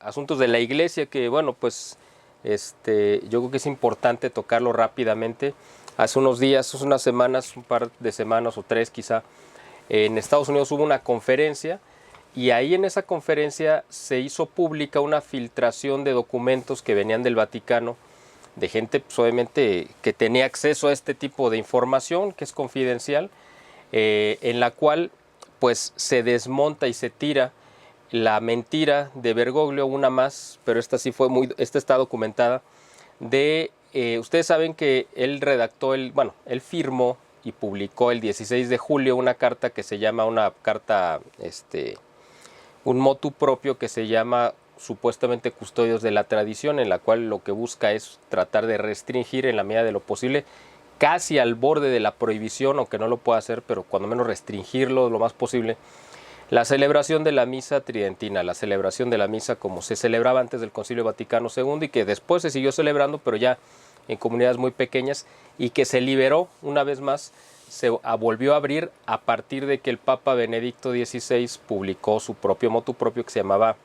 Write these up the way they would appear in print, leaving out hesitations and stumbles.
asuntos de la iglesia que, bueno, pues yo creo que es importante tocarlo rápidamente. Hace unos días, hace unas semanas, un par de semanas o tres quizá, en Estados Unidos hubo una conferencia y ahí en esa conferencia se hizo pública una filtración de documentos que venían del Vaticano, de gente pues, obviamente que tenía acceso a este tipo de información que es confidencial, en la cual pues se desmonta y se tira la mentira de Bergoglio, una más, pero esta sí fue esta está documentada, ustedes saben que él redactó, él firmó y publicó el 16 de julio una carta que se llama una carta, un motu propio que se llama supuestamente Custodios de la Tradición, en la cual lo que busca es tratar de restringir en la medida de lo posible, casi al borde de la prohibición, aunque no lo pueda hacer, pero cuando menos restringirlo lo más posible, la celebración de la misa tridentina, la celebración de la misa como se celebraba antes del Concilio Vaticano II y que después se siguió celebrando, pero ya en comunidades muy pequeñas, y que se liberó una vez más, se volvió a abrir a partir de que el Papa Benedicto XVI publicó su propio motu propio que se llamaba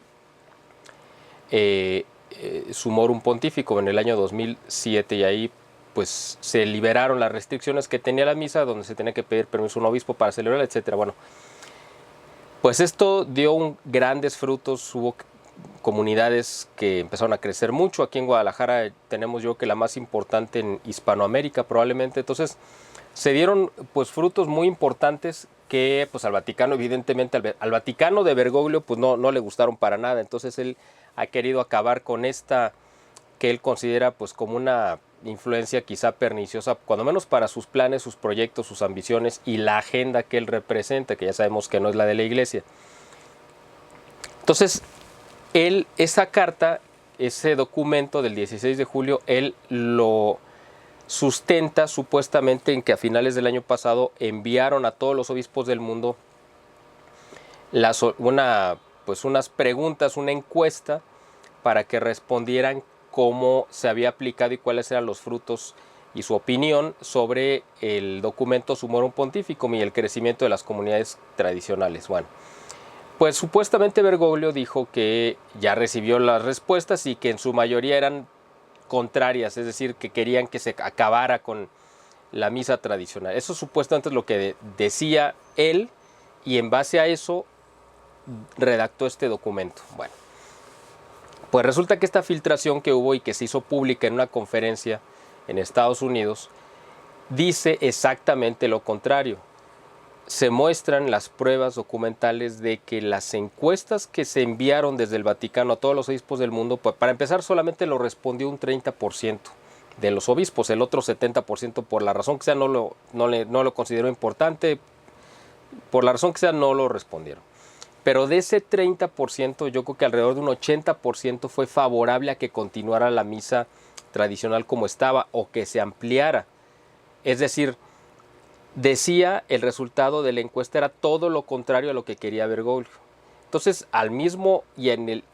Sumorum Pontificum en el año 2007, y ahí pues se liberaron las restricciones que tenía la misa, donde se tenía que pedir permiso a un obispo para celebrar, etcétera. Bueno, pues esto dio grandes frutos, hubo comunidades que empezaron a crecer mucho. Aquí en Guadalajara tenemos yo que la más importante en Hispanoamérica probablemente. Entonces se dieron pues frutos muy importantes que pues al Vaticano evidentemente, al Vaticano de Bergoglio pues no le gustaron para nada. Entonces él ha querido acabar con esta que él considera pues como una influencia quizá perniciosa, cuando menos para sus planes, sus proyectos, sus ambiciones y la agenda que él representa, que ya sabemos que no es la de la iglesia. Entonces, esa carta, ese documento del 16 de julio, él lo sustenta supuestamente en que a finales del año pasado enviaron a todos los obispos del mundo unas preguntas, una encuesta para que respondieran cómo se había aplicado y cuáles eran los frutos y su opinión sobre el documento Sumorum Pontificum y el crecimiento de las comunidades tradicionales. Bueno, pues supuestamente Bergoglio dijo que ya recibió las respuestas y que en su mayoría eran contrarias, es decir, que querían que se acabara con la misa tradicional. Eso supuestamente es lo que decía él, y en base a eso redactó este documento. Bueno, pues resulta que esta filtración que hubo y que se hizo pública en una conferencia en Estados Unidos dice exactamente lo contrario. Se muestran las pruebas documentales de que las encuestas que se enviaron desde el Vaticano a todos los obispos del mundo, pues para empezar solamente lo respondió un 30% de los obispos, el otro 70% por la razón que sea no lo consideró importante, por la razón que sea no lo respondieron. Pero de ese 30%, yo creo que alrededor de un 80% fue favorable a que continuara la misa tradicional como estaba o que se ampliara. Es decir, decía el resultado de la encuesta era todo lo contrario a lo que quería Bergoglio. Entonces,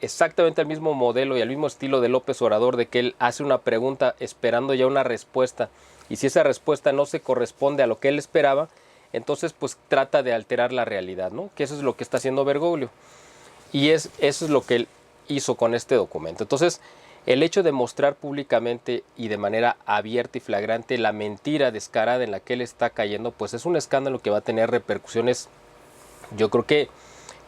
exactamente al mismo modelo y al mismo estilo de López Obrador, de que él hace una pregunta esperando ya una respuesta, y si esa respuesta no se corresponde a lo que él esperaba, entonces pues trata de alterar la realidad, ¿no? Que eso es lo que está haciendo Bergoglio. Y eso es lo que él hizo con este documento. Entonces, el hecho de mostrar públicamente y de manera abierta y flagrante la mentira descarada en la que él está cayendo, pues es un escándalo que va a tener repercusiones. Yo creo que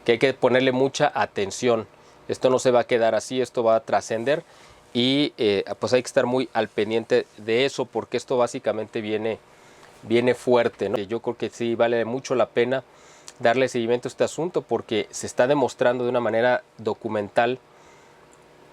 hay que ponerle mucha atención. Esto no se va a quedar así, esto va a trascender, y pues hay que estar muy al pendiente de eso, porque esto básicamente viene fuerte, ¿no? Yo creo que sí vale mucho la pena darle seguimiento a este asunto, porque se está demostrando de una manera documental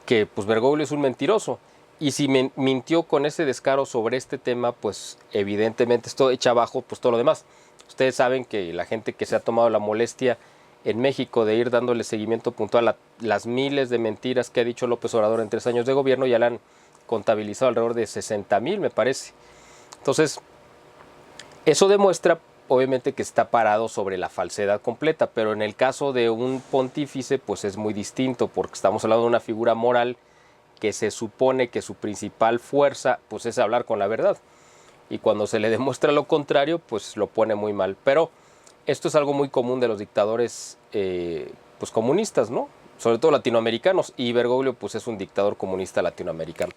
que pues Bergoglio es un mentiroso, y si mintió con ese descaro sobre este tema, pues evidentemente esto echa abajo pues todo lo demás. Ustedes saben que la gente que se ha tomado la molestia en México de ir dándole seguimiento puntual a las miles de mentiras que ha dicho López Obrador en 3 años de gobierno, ya le han contabilizado alrededor de 60,000, me parece. Entonces, eso demuestra obviamente que está parado sobre la falsedad completa, pero en el caso de un pontífice pues es muy distinto, porque estamos hablando de una figura moral que se supone que su principal fuerza pues es hablar con la verdad, y cuando se le demuestra lo contrario pues lo pone muy mal. Pero esto es algo muy común de los dictadores pues comunistas, ¿no? sobre todo latinoamericanos, y Bergoglio pues es un dictador comunista latinoamericano.